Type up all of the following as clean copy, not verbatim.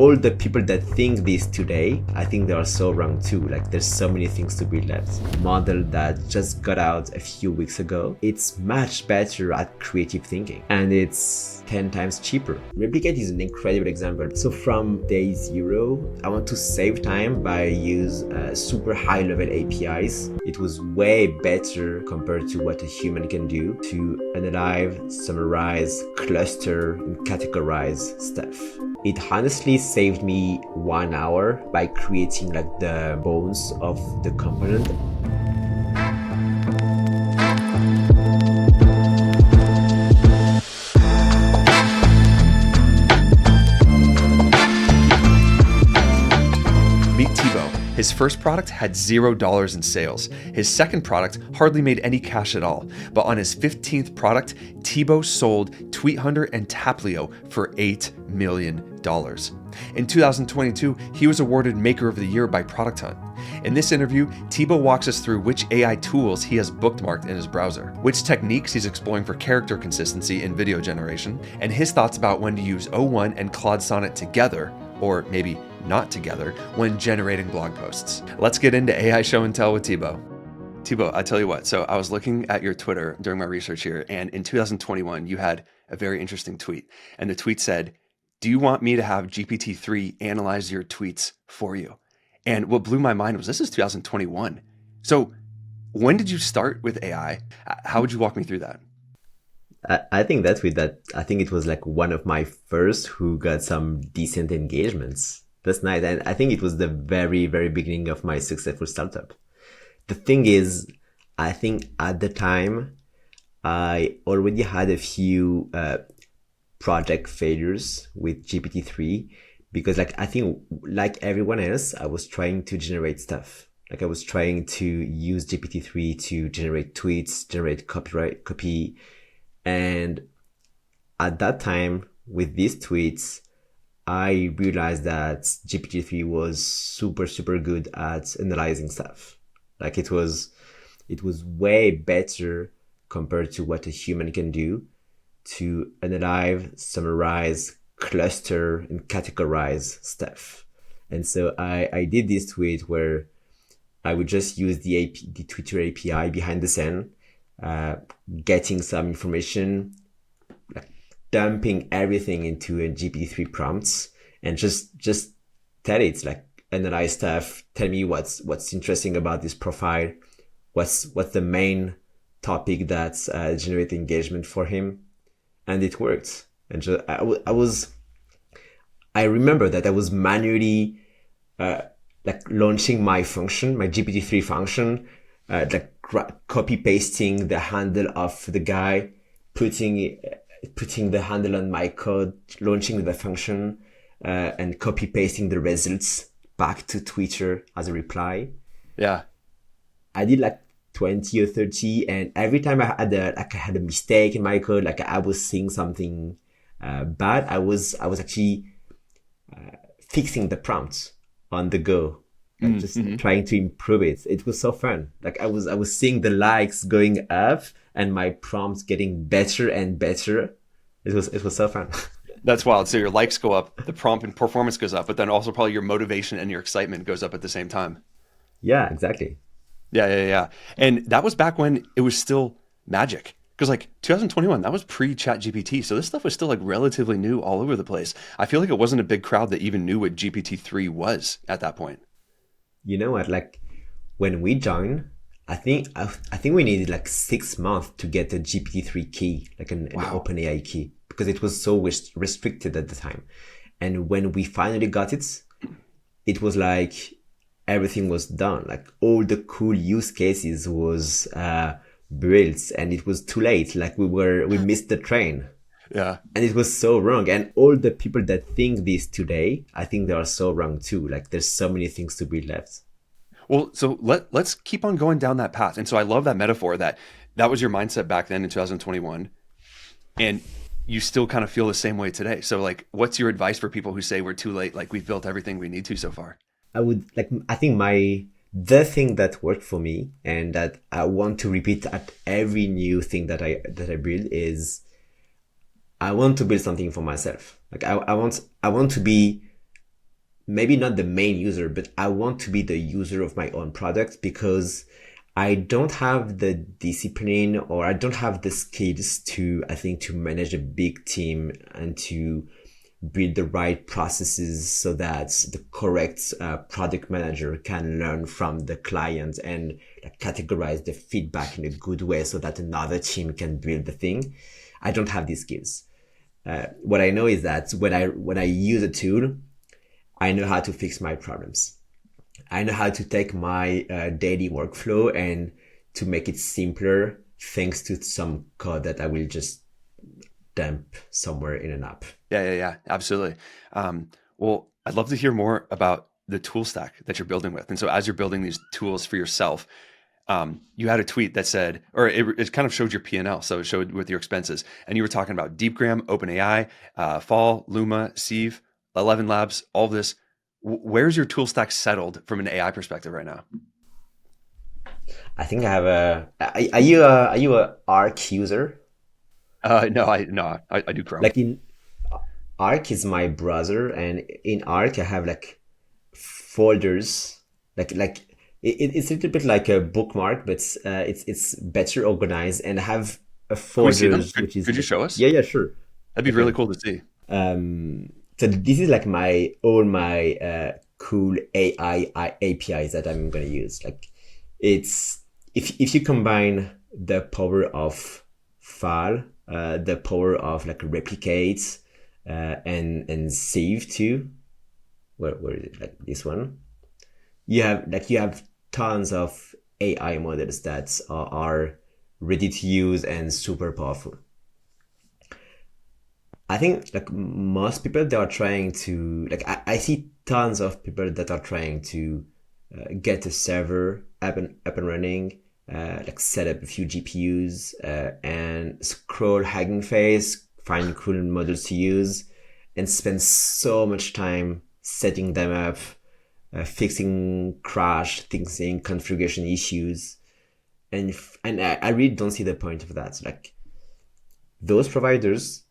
all the people that think this today, I think they are so wrong too. Like there's so many things to be left. Model that just got out a few weeks ago, it's much better at creative thinking and it's 10 times cheaper. Replicate is an incredible example. So from day zero, I want to save time by use super high level APIs. It was way better compared to what a human can do to analyze, summarize, cluster, and categorize stuff. It honestly saved me 1 hour by creating like the bones of the component. Meet Tibo. His first product had $0 in sales. His second product hardly made any cash at all. But on his 15th product, Tibo sold Tweet Hunter and Taplio for $8 million. In 2022, he was awarded Maker of the Year by Product Hunt. In this interview, Tibo walks us through which AI tools he has bookmarked in his browser, which techniques he's exploring for character consistency in video generation, and his thoughts about when to use O1 and Claude Sonnet together, or maybe not together, when generating blog posts. Let's get into AI show and tell with Tibo. Tibo, I tell you what, so I was looking at your Twitter during my research here, and in 2021, you had a very interesting tweet. And the tweet said, "Do you want me to have GPT-3 analyze your tweets for you?" And what blew my mind was this is 2021. So when did you start with AI? How would you walk me through that? I think that's with that. I think it was like one of my first who got some decent engagements. That's nice. And I think it was the very, very beginning of my successful startup. The thing is, I think at the time, I already had a few project failures with GPT-3 because I think like everyone else, I was trying to generate stuff. I was trying to use GPT-3 to generate tweets, generate copy. And at that time with these tweets, I realized that GPT-3 was super, super good at analyzing stuff. It was way better compared to what a human can do to analyze, summarize, cluster, and categorize stuff. And so I did this tweet where I would just use the Twitter API behind the scene, getting some information, dumping everything into a GPT-3 prompts, and just tell it analyze stuff, tell me what's interesting about this profile, what's the main topic that's generate engagement for him, and it worked. And so I remember that I was manually launching my function, my GPT-3 function, copy pasting the handle of the guy, putting the handle on my code, launching the function, and copy pasting the results back to Twitter as a reply. Yeah. I did 20 or 30, and every time I had a mistake in my code, I was seeing something bad, I was actually fixing the prompts on the go. Trying to improve it. It was so fun. I was seeing the likes going up and my prompts getting better and better. It was so fun. That's wild. So your likes go up, the prompt and performance goes up, but then also probably your motivation and your excitement goes up at the same time. Yeah, exactly. Yeah. And that was back when it was still magic. Because 2021, that was pre-ChatGPT. So this stuff was still relatively new all over the place. I feel like it wasn't a big crowd that even knew what GPT-3 was at that point. You know what? When we joined, I think we needed 6 months to get a GPT-3 key, an OpenAI key, because it was so restricted at the time. And when we finally got it, it was everything was done. All the cool use cases was built, and it was too late. We missed the train. Yeah. And it was so wrong. And all the people that think this today, I think they are so wrong too. There's so many things to be left. Well, so let's keep on going down that path. And so I love that metaphor that was your mindset back then in 2021. And you still kind of feel the same way today. So what's your advice for people who say we're too late? We've built everything we need to so far. I think the thing that worked for me and that I want to repeat at every new thing that I build is I want to build something for myself. I want to be maybe not the main user, but I want to be the user of my own product because I don't have the discipline or I don't have the skills to, I think, to manage a big team and to build the right processes so that the correct product manager can learn from the client and categorize the feedback in a good way so that another team can build the thing. I don't have these skills. What I know is that when I use a tool, I know how to fix my problems. I know how to take my daily workflow and to make it simpler thanks to some code that I will just dump somewhere in an app. Yeah, absolutely. Well, I'd love to hear more about the tool stack that you're building with. And so as you're building these tools for yourself, you had a tweet that said, or it kind of showed your P&L. So it showed with your expenses. And you were talking about DeepGram, OpenAI, Fall, Luma, Sieve, 11 Labs, all of this. Where's your tool stack settled from an AI perspective right now? I think I have are you a Arc user? No, I do Chrome. Like in Arc is my browser, and in Arc I have like folders, it's a little bit like a bookmark, but it's better organized, and I have a Can we see them? folders which is Could you show us? yeah, sure. That'd be really cool to see. So this is like all my cool AI APIs that I'm gonna use. Like it's if you combine the power of file, the power of like replicate, and save too. Where is it? Like this one. You have tons of AI models that are ready to use and super powerful. I think like most people they are trying to I see tons of people that are trying to get a server up and running, like set up a few GPUs, and scroll Hugging Face, find cool models to use, and spend so much time setting them up, fixing crash, fixing configuration issues, and I really don't see the point of that. Like those providers,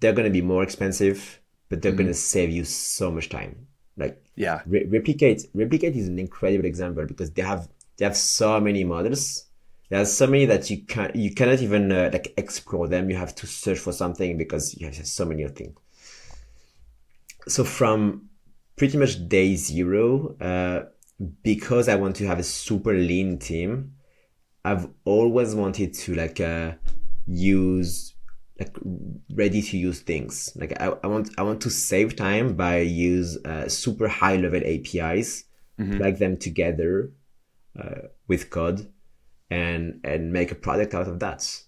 they're going to be more expensive, but they're going to save you so much time. Like Yeah. replicate is an incredible example because they have so many models. There are so many that you cannot even explore them. You have to search for something because you have so many of things. So from pretty much day zero, because I want to have a super lean team, I've always wanted to use ready to use things. Like I want to save time by use super high level APIs, plug them together with code, and make a product out of that.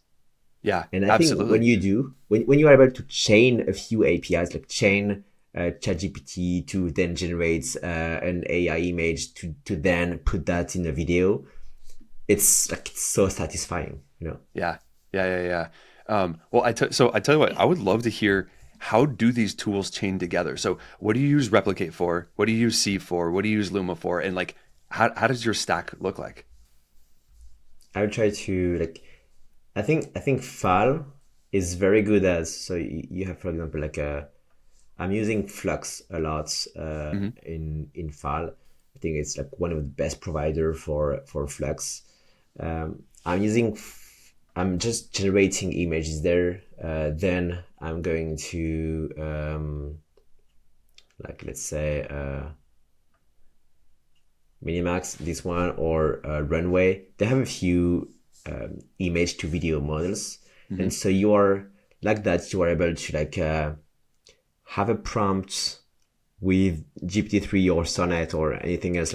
Yeah, And I absolutely. think when you are able to chain a few APIs, like chain ChatGPT to then generate an AI image to then put that in a video, it's so satisfying, you know. Yeah. Well, I tell you what, I would love to hear, how do these tools chain together? So what do you use Replicate for? What do you use Sieve for? What do you use Luma for? And like, how does your stack look like? I would try to I think file is very good as, so you have, for example, I'm using Flux a lot in file. I think it's like one of the best provider for Flux. I'm just generating images there. Then I'm going to let's say Minimax, this one, or Runway. They have a few image to video models, and so you are like that. You are able to have a prompt with GPT-3 or Sonnet or anything else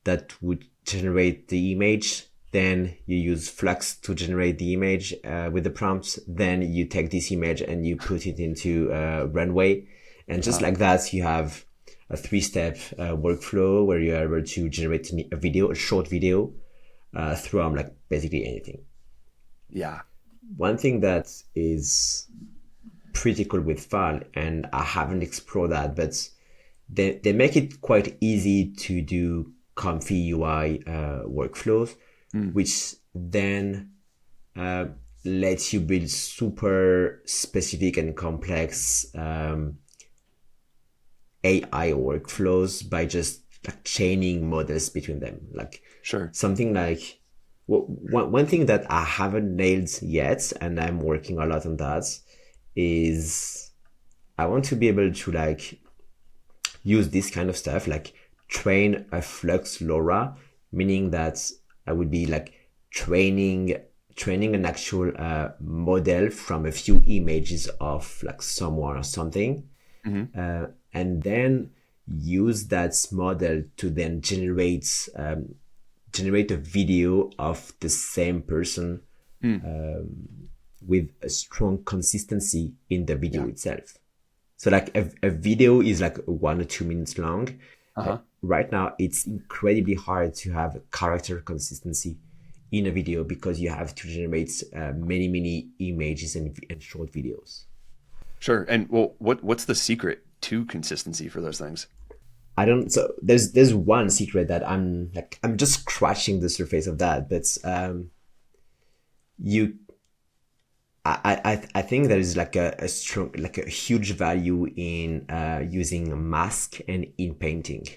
that would generate the image. Then you use Flux to generate the image with the prompts. Then you take this image and you put it into Runway. And just like that, you have a 3-step workflow where you're able to generate a short video from basically anything. Yeah. One thing that is pretty cool with file, and I haven't explored that, but they make it quite easy to do comfy UI workflows, which then lets you build super specific and complex AI workflows by just like chaining models between them. Like Sure. something like one thing that I haven't nailed yet, and I'm working a lot on that, is I want to be able to like use this kind of stuff, like train a flux LoRa, meaning that I would be like training an actual model from a few images of like someone or something, and then use that model to then generate a video of the same person with a strong consistency in the video itself. So like a video is like 1 or 2 minutes long. Right now, it's incredibly hard to have character consistency in a video because you have to generate many images and short videos. Sure. And well, what's the secret to consistency for those things? So there's one secret that I'm just scratching the surface of that, but I think there is like a strong, like a huge value in using mask and inpainting.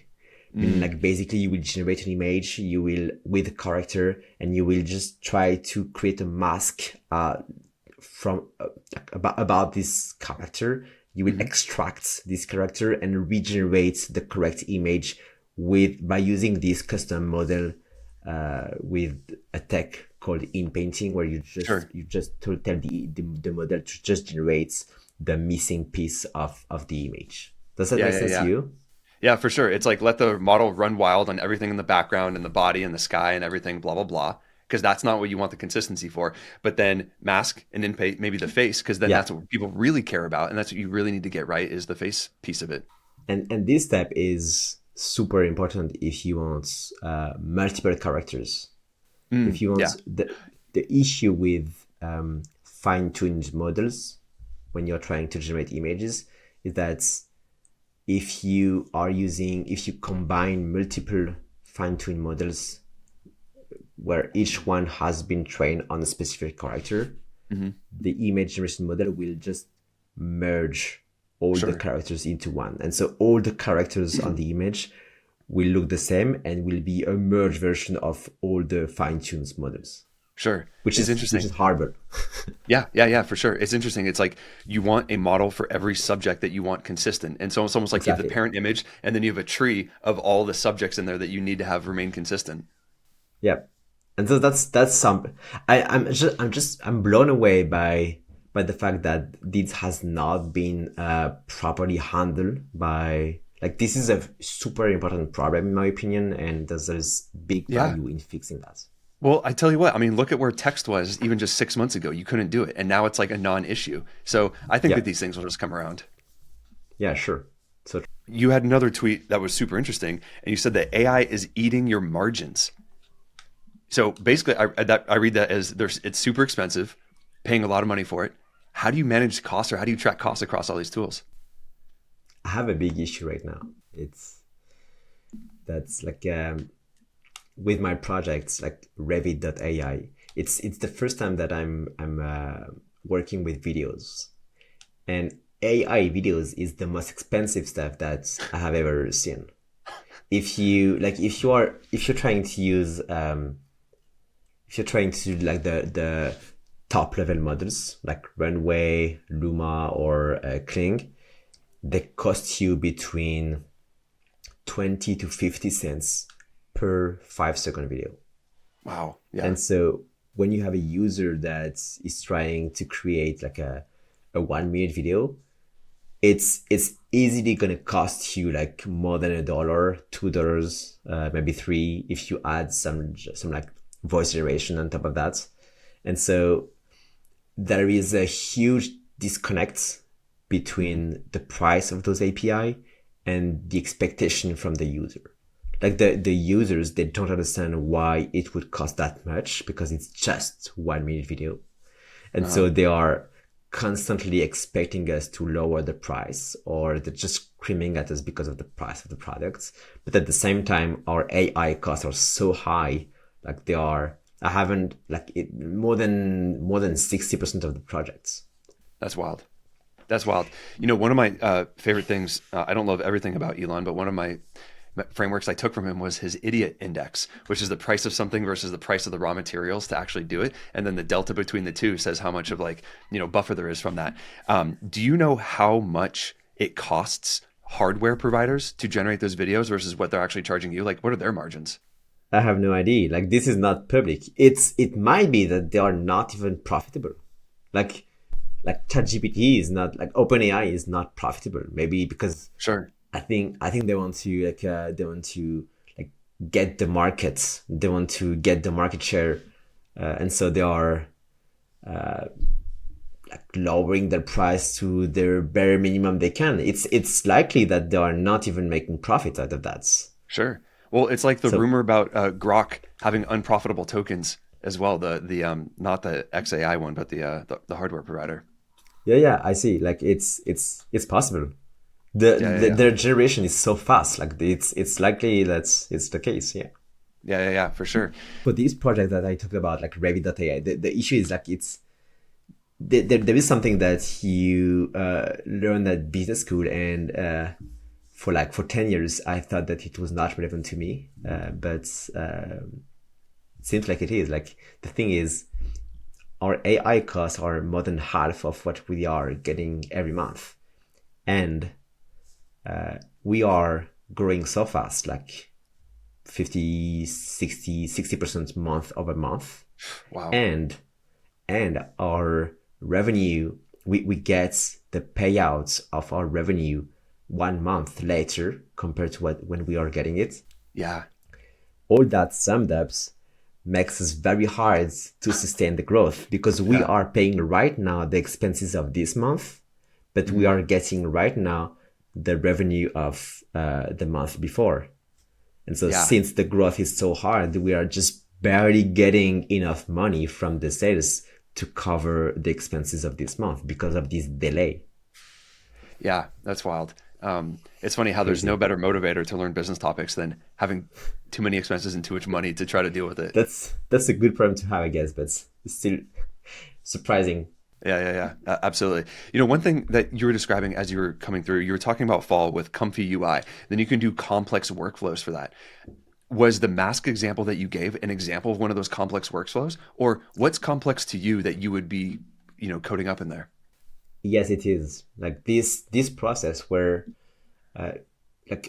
Like basically you will generate an image, you will with a character, and you will just try to create a mask from about this character. You will extract this character and regenerate the correct image by using this custom model with a tech called Inpainting, where you just tell the model to just generate the missing piece of the image. Does that make sense to you? Yeah, for sure. It's like let the model run wild on everything in the background and the body and the sky and everything, blah, blah, blah, because that's not what you want the consistency for. But then mask and inpaint maybe the face, because then that's what people really care about. And that's what you really need to get right, is the face piece of it. And this step is super important if you want multiple characters. If you want the issue with fine-tuned models when you're trying to generate images is that if you combine multiple fine-tuned models where each one has been trained on a specific character, the image generation model will just merge all the characters into one. And so all the characters on the image will look the same and will be a merged version of all the fine-tuned models. Sure. Which is interesting. Which is harder. Yeah, for sure. It's interesting. It's like you want a model for every subject that you want consistent. And so it's almost like you have the parent image and then you have a tree of all the subjects in there that you need to have remain consistent. Yeah. And so that's some, I'm blown away by the fact that this has not been properly handled by, like, this is a super important problem in my opinion, and there's big value in fixing that. Well, I tell you what, I mean, look at where text was even just 6 months ago. You couldn't do it. And now it's like a non-issue. So I think that these things will just come around. Yeah, sure. So you had another tweet that was super interesting. And you said that AI is eating your margins. So basically, I read that as it's super expensive, paying a lot of money for it. How do you manage costs, or how do you track costs across all these tools? I have a big issue right now. That's like... with my projects like Revit.ai, it's the first time that I'm working with videos, and AI videos is the most expensive stuff that I have ever seen. If you're trying to use like the top level models like Runway, Luma, or Kling, they cost you between 20 to 50 cents per 5-second video. Wow. Yeah. And so when you have a user that is trying to create like a 1 minute video, it's easily going to cost you like more than $1, $2, maybe $3 if you add some like voice generation on top of that. And so there is a huge disconnect between the price of those API and the expectation from the user. Like the users, they don't understand why it would cost that much because it's just 1 minute video. And so they are constantly expecting us to lower the price, or they're just screaming at us because of the price of the products. But at the same time, our AI costs are so high, like they are, I haven't like it more than 60% of the projects. That's wild. That's wild. One of my favorite things, I don't love everything about Elon, but one of my frameworks I took from him was his idiot index, which is the price of something versus the price of the raw materials to actually do it. And then the delta between the two says how much of buffer there is from that. Do you know how much it costs hardware providers to generate those videos versus what they're actually charging you? Like, what are their margins? I have no idea. Like, this is not public. It might be that they are not even profitable. Like ChatGPT is not, like OpenAI is not profitable. Maybe because Sure. I think they want to like get the markets. They want to get the market share, and so they are like lowering their price to their bare minimum they can. It's likely that they are not even making profit out of that. Sure. Well, it's like the So rumor about Grok having unprofitable tokens as well. The not the XAI one, but the hardware provider. yeah, I see. Like it's possible. Yeah. Their generation is so fast. Like it's likely that it's the case. Yeah. Yeah, for sure. For these projects that I talked about, like Revit.ai, the issue is like there is something that you learn at business school, and for 10 years I thought that it was not relevant to me, but it seems like it is. Like, the thing is, our AI costs are more than half of what we are getting every month, and we are growing so fast, like 50, 60% month over month. Wow. And our revenue, we get the payouts of our revenue 1 month later compared to when we are getting it. Yeah. All that summed up makes us very hard to sustain the growth, because we are paying right now the expenses of this month, but we are getting right now the revenue of the month before. And so since the growth is so hard, we are just barely getting enough money from the sales to cover the expenses of this month because of this delay. Yeah, that's wild. It's funny how there's no better motivator to learn business topics than having too many expenses and too much money to try to deal with it. That's a good problem to have, I guess, but it's still surprising. Yeah. Absolutely. One thing that you were describing as you were coming through, you were talking about fall with comfy UI. Then you can do complex workflows for that. Was the mask example that you gave an example of one of those complex workflows? Or what's complex to you that you would be, coding up in there? Yes, it is. Like this process where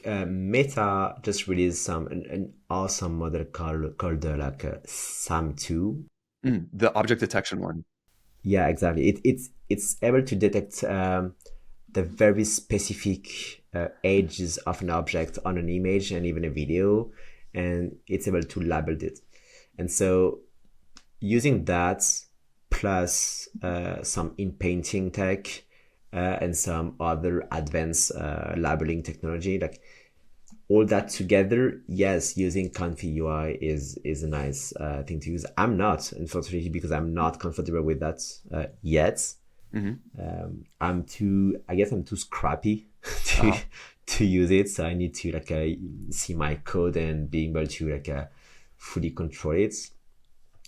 Meta just released an awesome model called SAM2. The object detection one. Yeah, exactly. It's able to detect the very specific edges of an object on an image and even a video, and it's able to label it. And so using that plus some inpainting tech and some other advanced labeling technology, like all that together, yes, using Comfy UI is a nice thing to use. I'm not, unfortunately, because I'm not comfortable with that yet. I'm too scrappy to use it, so I need to see my code and being able to fully control it.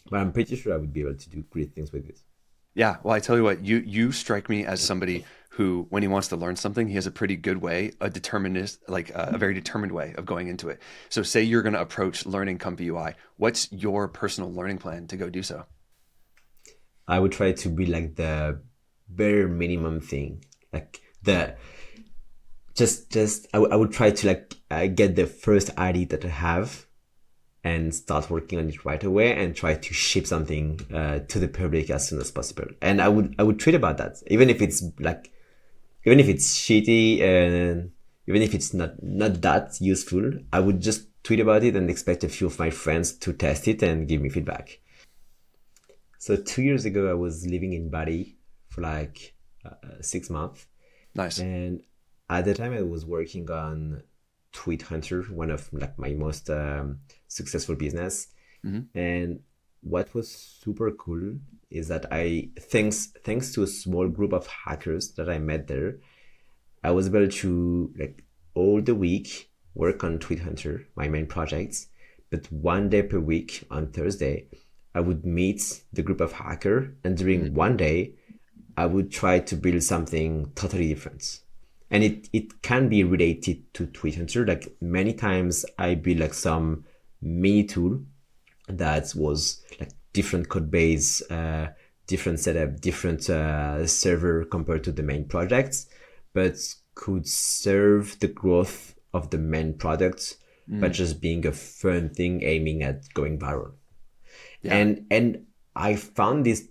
But I'm pretty sure I would be able to do great things with it. Yeah, well, I tell you what, you strike me as somebody who, when he wants to learn something, he has a pretty good way, a very determined way of going into it. So say you're going to approach learning Comfy UI. What's your personal learning plan to go do so? I would try to be like the bare minimum thing, like I would try to get the first idea that I have and start working on it right away and try to ship something to the public as soon as possible. And I would tweet about that, even if it's shitty and even if it's not that useful. I would just tweet about it and expect a few of my friends to test it and give me feedback. So 2 years ago, I was living in Bali for 6 months. Nice. And at the time, I was working on Tweet Hunter, one of my most successful business. And what was super cool is that thanks to a small group of hackers that I met there, I was able to all the week work on Tweet Hunter, my main projects. But 1 day per week on Thursday, I would meet the group of hackers, and during 1 day, I would try to build something totally different. And it can be related to Twitter. Like many times I build like some mini tool that was like different code base, different setup, different server compared to the main projects, but could serve the growth of the main product by just being a fun thing aiming at going viral. Yeah. And I found this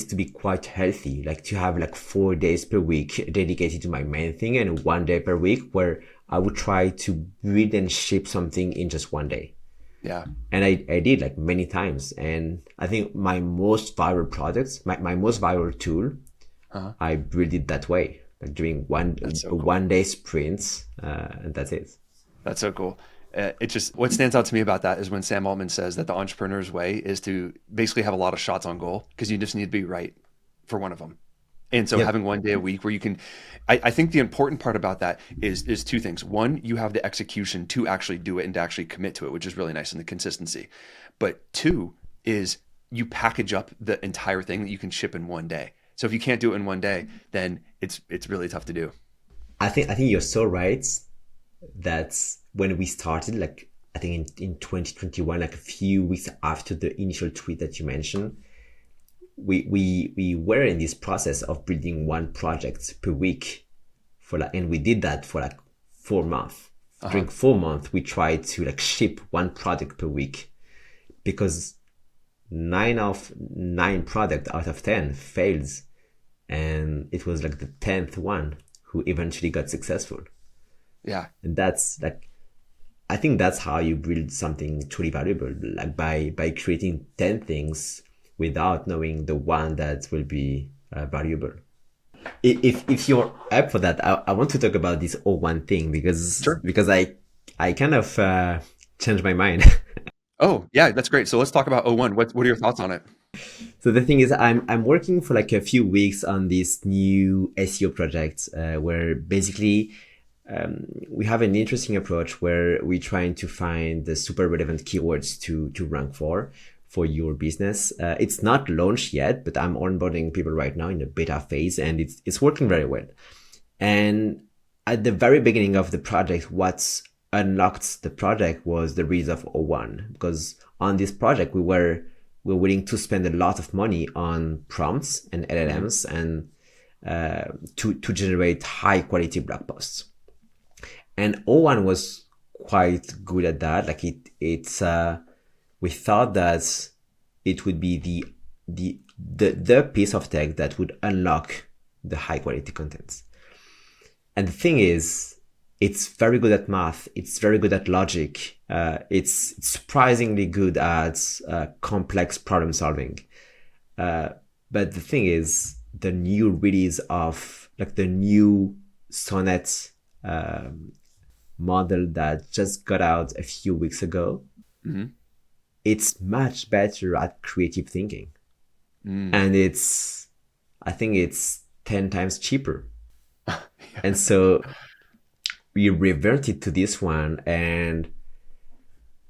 to be quite healthy, like to have like 4 days per week dedicated to my main thing and 1 day per week where I would try to build and ship something in just 1 day. Yeah. And I did like many times. And I think my most viral products, my most viral tool, I built it that way, like doing so cool. 1 day sprints, and that's it. That's so cool. It just, what stands out to me about that is when Sam Altman says that the entrepreneur's way is to basically have a lot of shots on goal because you just need to be right for one of them. And so having 1 day a week where you can, I think the important part about that is two things. One, you have the execution to actually do it and to actually commit to it, which is really nice, and the consistency. But two is you package up the entire thing that you can ship in 1 day. So if you can't do it in 1 day, then it's really tough to do. I think you're so right that when we started, like I think in 2021, like a few weeks after the initial tweet that you mentioned, we were in this process of building one project per week and we did that for like 4 months. During 4 months, we tried to like ship one product per week because 9 product out of 10 fails. And it was like the 10th one who eventually got successful. Yeah. And that's like, I think that's how you build something truly valuable, like by creating 10 things without knowing the one that will be valuable. If you're up for that, I want to talk about this O1 thing because I kind of changed my mind. Oh, yeah, that's great. So let's talk about O1. What are your thoughts on it? So the thing is, I'm working for like a few weeks on this new SEO project where basically we have an interesting approach where we're trying to find the super relevant keywords to rank for your business. It's not launched yet, but I'm onboarding people right now in the beta phase, and it's working very well. And at the very beginning of the project, what unlocked the project was the release of O1, because on this project we're willing to spend a lot of money on prompts and LLMs and to generate high quality blog posts. And O1 was quite good at that. Like we thought that it would be the piece of tech that would unlock the high quality contents. And the thing is, it's very good at math. It's very good at logic. It's surprisingly good at complex problem solving. But the thing is, the new release of like the new Sonnet model that just got out a few weeks ago, it's much better at creative thinking. And I think it's 10 times cheaper. And so we reverted to this one and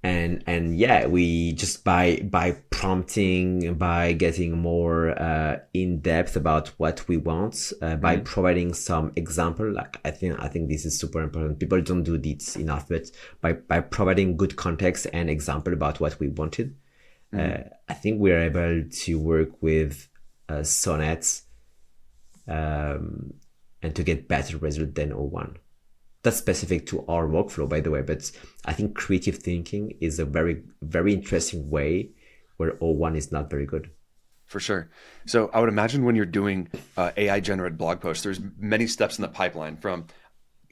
yeah, we just by prompting, by getting more in depth about what we want, by providing some example. Like I think this is super important. People don't do this enough, but by providing good context and example about what we wanted, I think we're able to work with Sonnet and to get better result than O1. That's specific to our workflow, by the way, but I think creative thinking is a very, very interesting way where O1 is not very good. For sure. So I would imagine when you're doing AI generated blog posts, there's many steps in the pipeline, from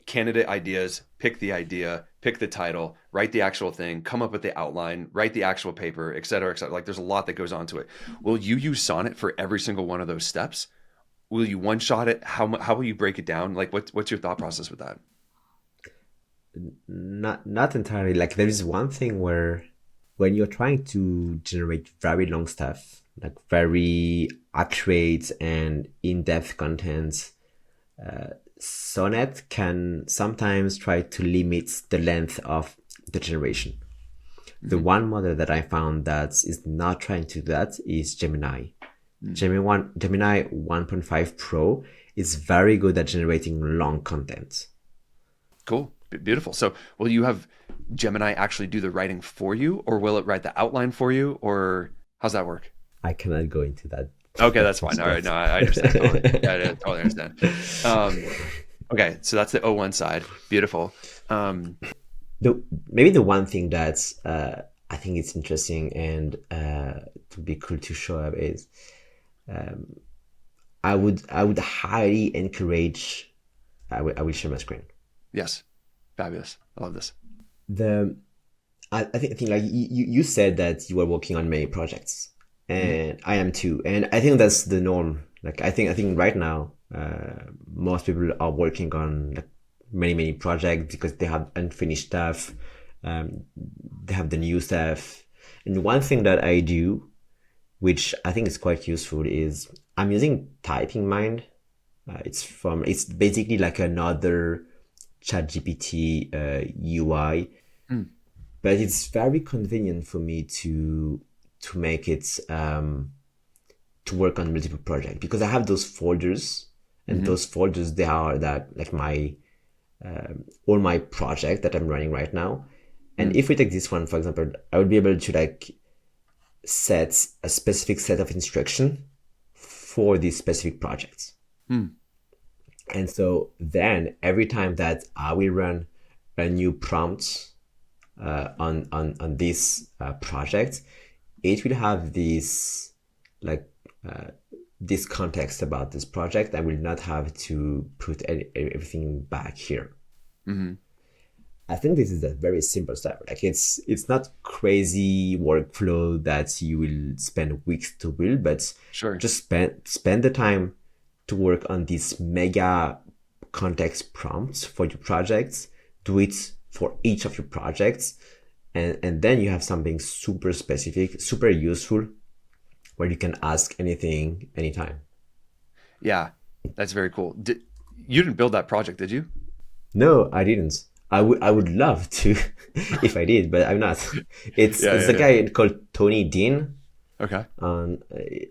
candidate ideas, pick the idea, pick the title, write the actual thing, come up with the outline, write the actual paper, et cetera, et cetera. Like there's a lot that goes on to it. Will you use Sonnet for every single one of those steps? Will you one shot it? How will you break it down? Like what's your thought process with that? Not entirely. Like there is one thing where when you're trying to generate very long stuff, like very accurate and in-depth content, Sonnet can sometimes try to limit the length of the generation. The one model that I found that is not trying to do that is Gemini. Gemini 1.5 Pro is very good at generating long content. Cool. Beautiful. So will you have Gemini actually do the writing for you, or will it write the outline for you, or how's that work? I cannot go into that. Okay, that's fine. All right. No, I understand. Totally. Yeah, I totally understand. Um, okay. So that's the O1 side. Beautiful. Maybe the one thing that I think it's interesting and to be cool to show up is I would highly encourage. I will share my screen. Yes. Fabulous. I love this. I think like you said that you were working on many projects, and I am too, and I think that's the norm. Like I think right now most people are working on like many projects because they have unfinished stuff, they have the new stuff, and one thing that I do, which I think is quite useful, is I'm using Typing Mind. It's basically like another ChatGPT UI, but it's very convenient for me to make it to work on multiple projects because I have those folders, and those folders, they are that like my all my project that I'm running right now. And if we take this one, for example, I would be able to like set a specific set of instruction for these specific projects. And so then every time that I will run a new prompt on this project, it will have this like this context about this project. I will not have to put everything back here. I think this is a very simple step. Like it's not crazy workflow that you will spend weeks to build, but Sure. just spend the time to work on these mega context prompts for your projects. Do it for each of your projects, and then you have something super specific, super useful, where you can ask anything anytime. Yeah. That's very cool. You didn't build that project, did you? No, I didn't. I would love to if I did, but I'm not. It's Yeah, it's yeah, a yeah. guy called Tony Dean. Okay.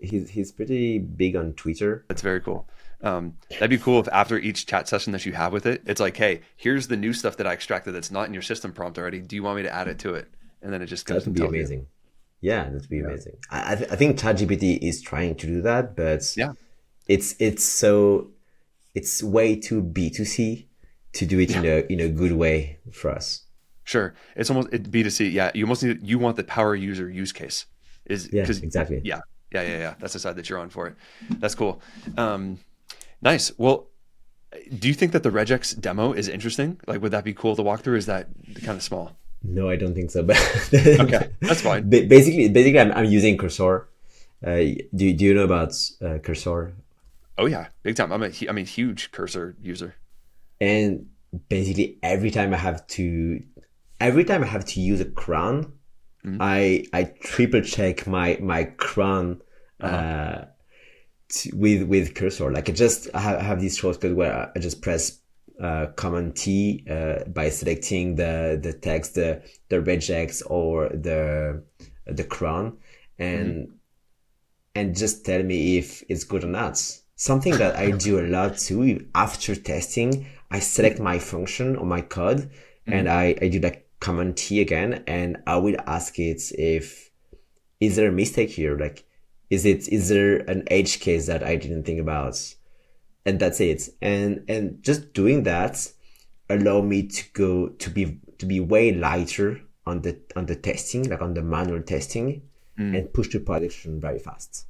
He's pretty big on Twitter. That's very cool. That'd be cool if after each chat session that you have with it, it's like, hey, here's the new stuff that I extracted that's not in your system prompt already. Do you want me to add it to it? And then it just That goes would and be tells you. amazing. Yeah, that would be Yeah. amazing. I think ChatGPT is trying to do that, but Yeah. it's way too B2C to do it Yeah. in a good way for us. Sure. It's almost B2C. Yeah. You almost need, you want the power user use case is Yeah, because exactly. yeah. Yeah. That's the side that you're on for it. That's cool. Nice. Well, do you think that the regex demo is interesting? Like, would that be cool to walk through? Is that kind of small? No, I don't think so. But Okay. That's fine. basically, I'm using Cursor. Do you know about Cursor? Oh yeah. Big time. I'm a huge cursor user. And basically, every time I have to use a cron, I triple check my cron with Cursor. Like I have this shortcut where I just press Command T by selecting the text, the regex or the cron, and just tell me if it's good or not. Something that I do a lot too, after testing, I select my function or my code, and I do like Command T again, and I will ask it if, is there a mistake here? Like, is there an edge case that I didn't think about? And that's it. And just doing that allow me to be way lighter on the testing, like on the manual testing, and push to production very fast.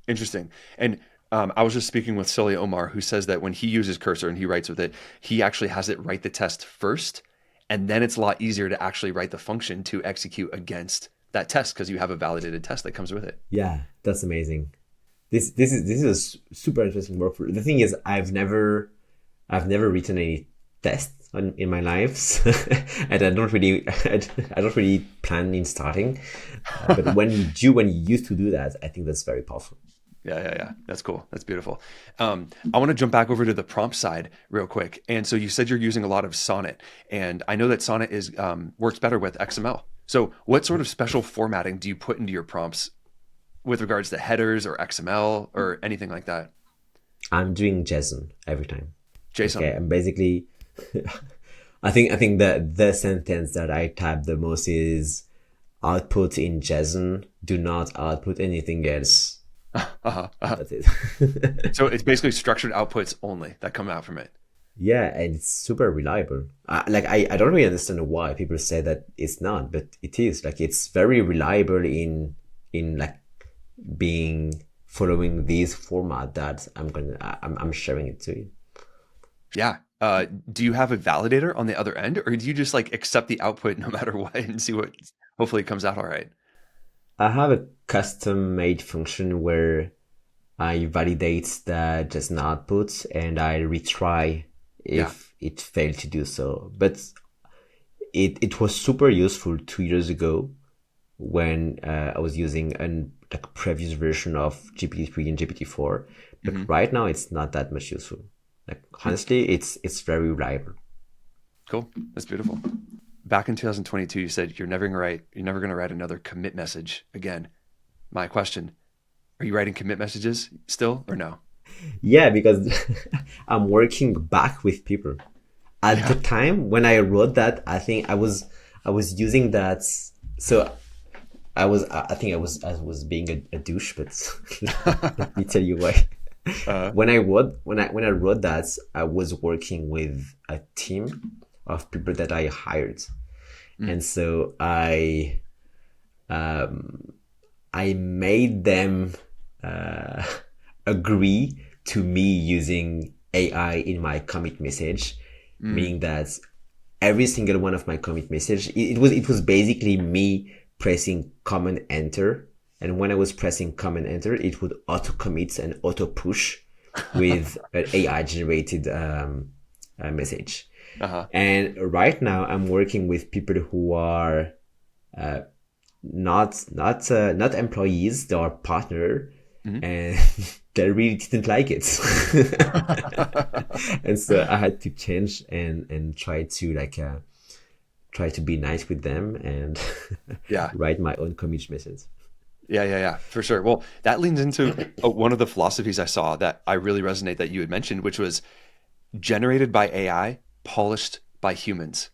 Interesting. And I was just speaking with Celia Omar, who says that when he uses Cursor and he writes with it, he actually has it write the test first, and then it's a lot easier to actually write the function to execute against that test because you have a validated test that comes with it. Yeah, that's amazing. This is a super interesting workflow. The thing is, I've never written any tests in my life, and I don't really plan in starting. But when you used to do that, I think that's very powerful. Yeah. That's cool. That's beautiful. I want to jump back over to the prompt side real quick. And so you said you're using a lot of Sonnet, and I know that Sonnet is works better with XML. So what sort of special formatting do you put into your prompts? with regards to headers or XML or anything like that? I'm doing JSON every time. JSON. Okay, and basically, I think that the sentence that I type the most is output in JSON. Do not output anything else. That's it. So it's basically structured outputs only that come out from it. Yeah, and it's super reliable. I don't really understand why people say that it's not, but it is. Like it's very reliable in like being following this format that I'm sharing it to you. Yeah. Do you have a validator on the other end, or do you just like accept the output no matter what and see what hopefully it comes out all right? I have a custom made function where I validate the JSON output and I retry if it failed to do so. But it was super useful 2 years ago when I was using a previous version of GPT-3 and GPT-4. But right now it's not that much useful. Like honestly, it's very reliable. Cool. That's beautiful. Back in 2022, you said you're never going to write another commit message again. My question, are you writing commit messages still or no? Yeah, because I'm working back with people. At the time when I wrote that, I think I was using that. So I was being a douche, but let me tell you why. When I wrote that, I was working with a team of people that I hired, and so I made them agree to me using AI in my commit message, meaning that every single one of my commit message, it was basically me pressing Command Enter. And when I was pressing Command Enter, it would auto commit and auto push with an AI generated message. And right now I'm working with people who are not employees, they are partner, and they really didn't like it. And so I had to change and try to be nice with them and write my own commit message. Yeah, for sure. Well, that leans into one of the philosophies I saw that I really resonate that you had mentioned, which was generated by AI, polished by humans.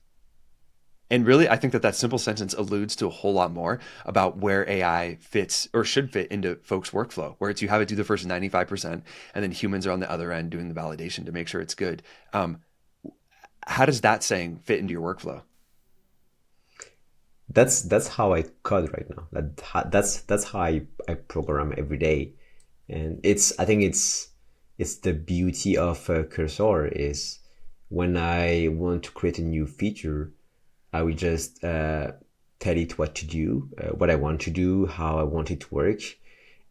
And really, I think that simple sentence alludes to a whole lot more about where AI fits or should fit into folks' workflow, where it's you have it do the first 95%, and then humans are on the other end doing the validation to make sure it's good. How does that saying fit into your workflow? That's how I code right now. That's how I program every day, and I think it's the beauty of Cursor is when I want to create a new feature, I will just tell it what to do, what I want to do, how I want it to work,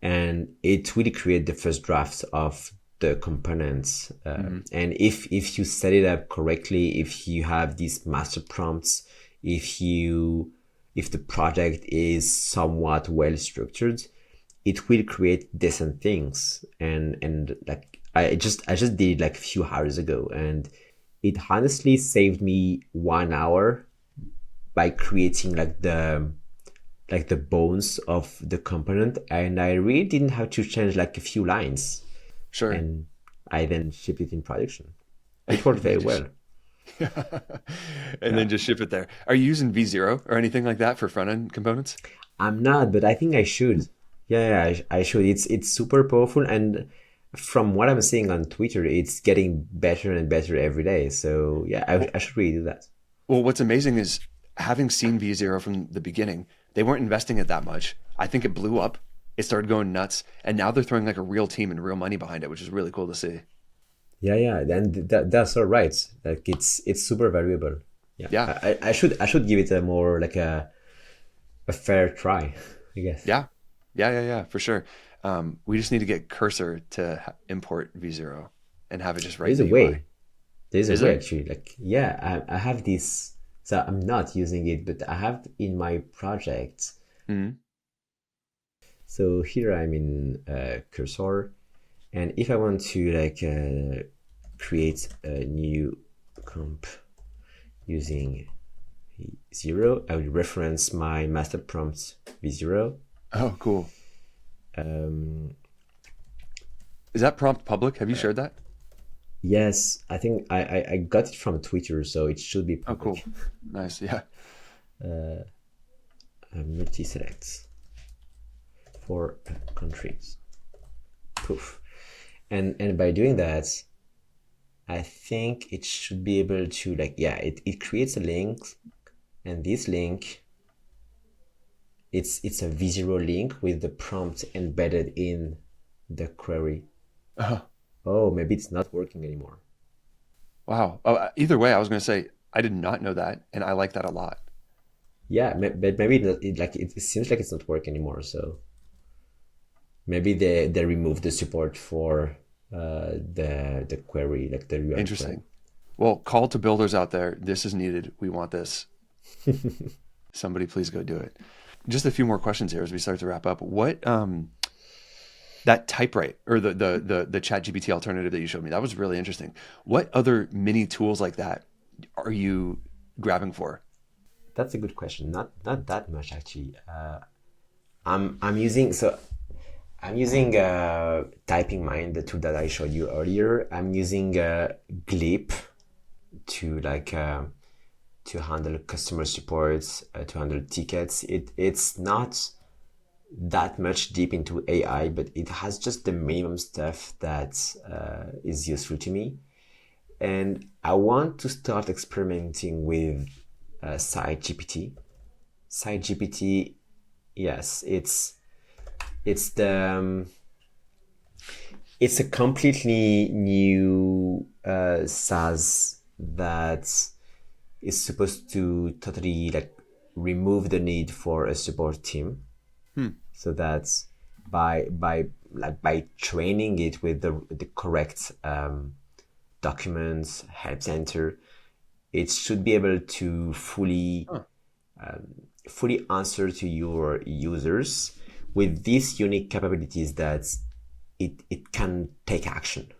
and it really create the first drafts of the components. And if you set it up correctly, if you have these master prompts, if the project is somewhat well structured, it will create decent things. And like I just did it like a few hours ago, and it honestly saved me 1 hour by creating like the bones of the component, and I really didn't have to change like a few lines. Sure. And I then shipped it in production. It worked very well. And then just ship it there. Are you using V0 or anything like that for front-end components? I'm not, but I think I should. Yeah, I should. It's super powerful, and from what I'm seeing on Twitter, it's getting better and better every day. So yeah, I should really do that. Well, what's amazing is having seen V0 from the beginning, they weren't investing it that much. I think it blew up. It started going nuts, and now they're throwing like a real team and real money behind it, which is really cool to see. Yeah, and that's all right. Like it's super valuable. Yeah. I should give it a more like a fair try, I guess. Yeah, for sure. We just need to get Cursor to import V0 and have it just right in the UI. There's a way actually. Like I have this. So I'm not using it, but I have in my project. So here I'm in Cursor. And if I want to like create a new comp using V0, I will reference my master prompt V0. Oh, cool. Um, Is that prompt public? Have you shared that? yes, I think I got it from Twitter, so it should be Oh, cool. public. Nice. Yeah. Multi-select for countries. Poof. And by doing that, I think it should be able to like, yeah, it creates a link, and this link, it's a visual link with the prompt embedded in the query. Uh, Oh, maybe it's not working anymore. wow. Oh, either way, I was going to say, I did not know that. And I like that a lot. Yeah, but maybe it seems like it's not working anymore. So maybe they removed the support for the query, like the UI Interesting. flow. Well, call to builders out there. This is needed. We want this. Somebody please go do it. Just a few more questions here as we start to wrap up. What that typewrite or the chat GPT alternative that you showed me, that was really interesting. What other mini tools like that are you grabbing for? That's a good question. Not that much actually. I'm using Typing Mind, the tool that I showed you earlier. I'm using Glip to to handle customer support, to handle tickets. It's not that much deep into AI, but it has just the minimum stuff that is useful to me. And I want to start experimenting with Site GPT. Site GPT, yes, it's the it's a completely new SaaS that is supposed to totally like remove the need for a support team. So that by training it with the correct documents, help center, it should be able to fully answer to your users with these unique capabilities that it can take action.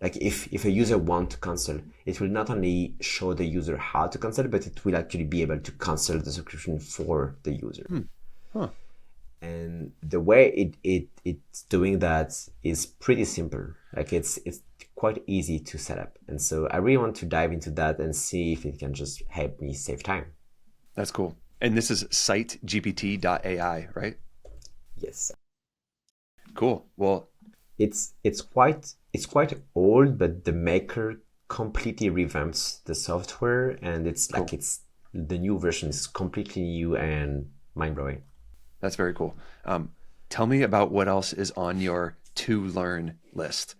Like if a user wants to cancel, it will not only show the user how to cancel, but it will actually be able to cancel the subscription for the user. Huh. And the way it's doing that is pretty simple. Like it's quite easy to set up. And so I really want to dive into that and see if it can just help me save time. That's cool. And this is sitegpt.ai, right? Yes. Cool. Well, It's quite old, but the maker completely revamps the software, and it's like it's the new version is completely new and mind blowing. that's very cool. Tell me about what else is on your to learn list.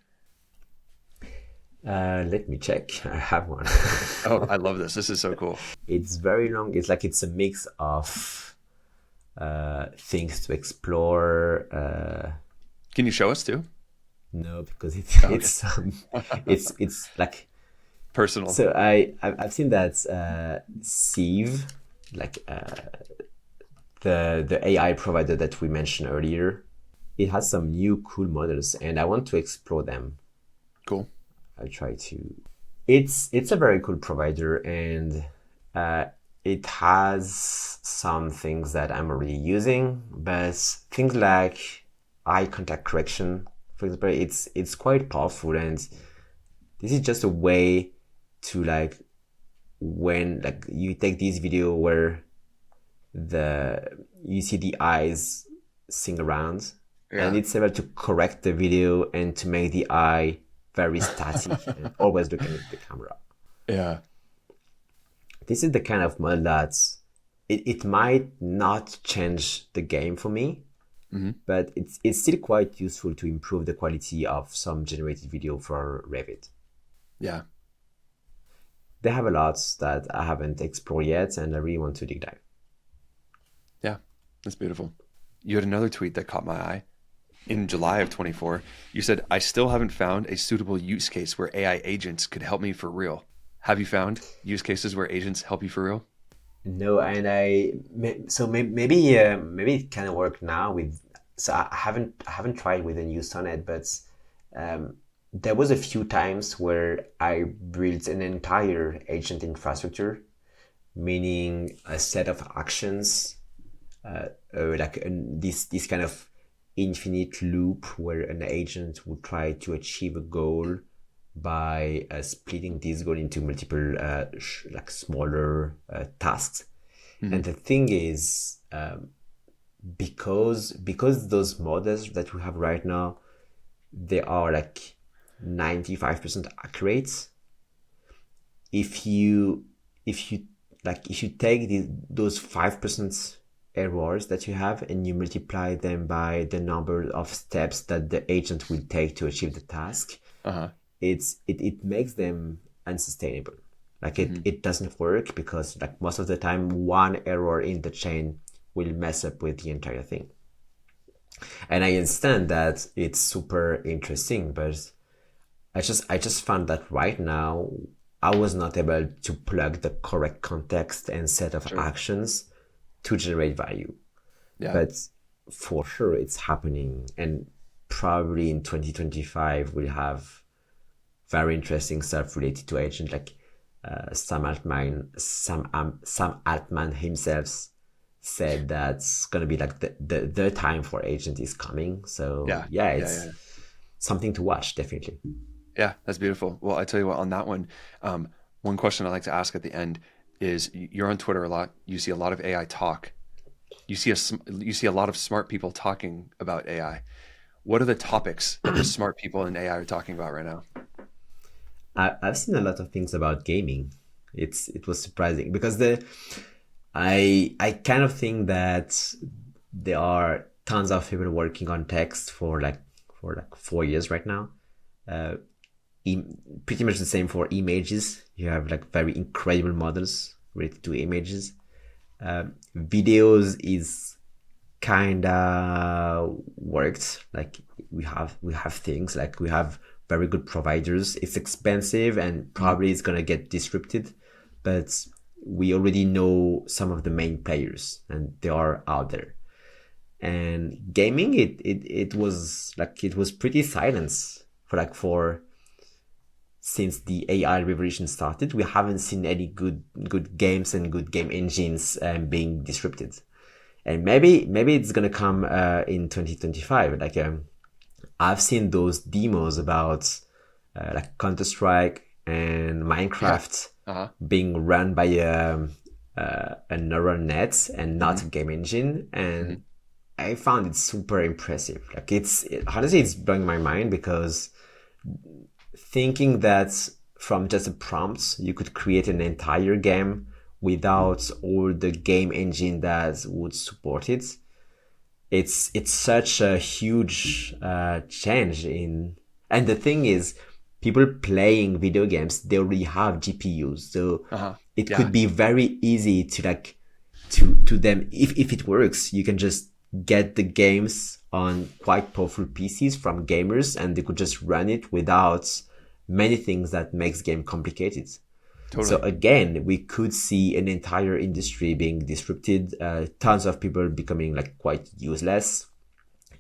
Let me check. I have one. Oh, I love this. This is so cool. It's very long. It's a mix of things to explore. Can you show us too? No, because Okay. it's like Personal. so. I've seen that Sieve, like the AI provider that we mentioned earlier, it has some new cool models, and I want to explore them. Cool. I try to. It's a very cool provider, and it has some things that I'm already using, but things like eye contact correction, for example, it's quite powerful, and this is just a way to like when like you take this video where you see the eyes sing around, and Yeah. it's able to correct the video and to make the eye very static and always looking at the camera. Yeah. This is the kind of model that it might not change the game for me, but it's still quite useful to improve the quality of some generated video for Revit. Yeah. They have a lot that I haven't explored yet, and I really want to dig dive. Yeah. That's beautiful. You had another tweet that caught my eye. In July of 24, you said, I still haven't found a suitable use case where AI agents could help me for real. Have you found use cases where agents help you for real? No, and maybe it can work now with. So I haven't tried with a new Sonnet, but there was a few times where I built an entire agent infrastructure, meaning a set of actions, this kind of infinite loop where an agent would try to achieve a goal by splitting this goal into multiple like smaller tasks. And the thing is, because those models that we have right now, they are like 95% accurate. If you take those 5% errors that you have and you multiply them by the number of steps that the agent will take to achieve the task, it makes them unsustainable. Like it doesn't work because like most of the time one error in the chain will mess up with the entire thing. And I understand that it's super interesting, but I just found that right now I was not able to plug the correct context and set of actions to generate value. Yeah. But for sure it's happening, and probably in 2025 we'll have very interesting stuff related to agent, like Sam Altman himself said that's gonna be like the time for agent is coming. So it's something to watch, definitely. Yeah, that's beautiful. Well, I tell you what, on that one, one question I like to ask at the end is: you're on Twitter a lot. You see a lot of AI talk. You see a lot of smart people talking about AI. What are the topics that the smart people in AI are talking about right now? I've seen a lot of things about gaming. It was surprising because I kind of think that there are tons of people working on text for 4 years right now. Pretty much the same for images. You have like very incredible models related to images. Videos is kinda worked. Like we have things like we have very good providers. It's expensive and probably it's gonna get disrupted, but we already know some of the main players and they are out there. And gaming, it was pretty silent for since the AI revolution started. We haven't seen any good games and good game engines being disrupted. And maybe it's gonna come in 2025. Like I've seen those demos about like Counter-Strike and Minecraft being run by a neural net and not a game engine, and I found it super impressive. Like honestly, it's blowing my mind because thinking that from just a prompt you could create an entire game without all the game engine that would support it. It's such a huge change in, and the thing is, people playing video games, they already have GPUs, so it could be very easy to like to them, if it works, you can just get the games on quite powerful PCs from gamers and they could just run it without many things that makes game complicated. Totally. So again, we could see an entire industry being disrupted, tons of people becoming like quite useless,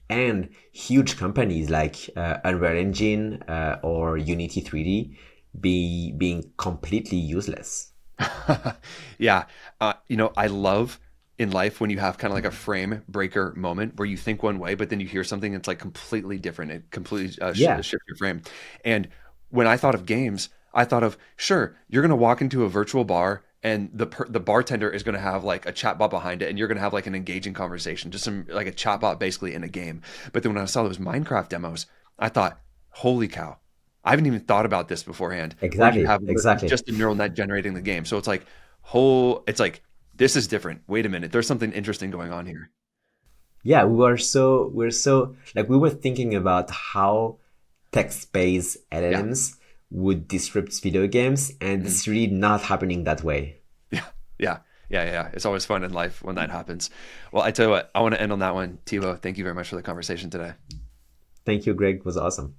and huge companies like Unreal Engine or Unity 3D being completely useless. Yeah. I love in life when you have kind of like a frame breaker moment where you think one way, but then you hear something that's like completely different. It completely shifts your frame. And when I thought of games, I thought of, sure, you're going to walk into a virtual bar and the bartender is going to have like a chatbot behind it, and you're going to have like an engaging conversation, just some like a chatbot basically in a game. But then when I saw those Minecraft demos, I thought, holy cow, I haven't even thought about this beforehand. Exactly. Just a neural net generating the game. So it's like this is different. Wait a minute, there's something interesting going on here. Yeah, we're so like we were thinking about how text-based LLMs would disrupt video games, and it's really not happening that way. Yeah. It's always fun in life when that happens. Well, I tell you what, I want to end on that one. Tibo, thank you very much for the conversation today. Thank you, Greg. It was awesome.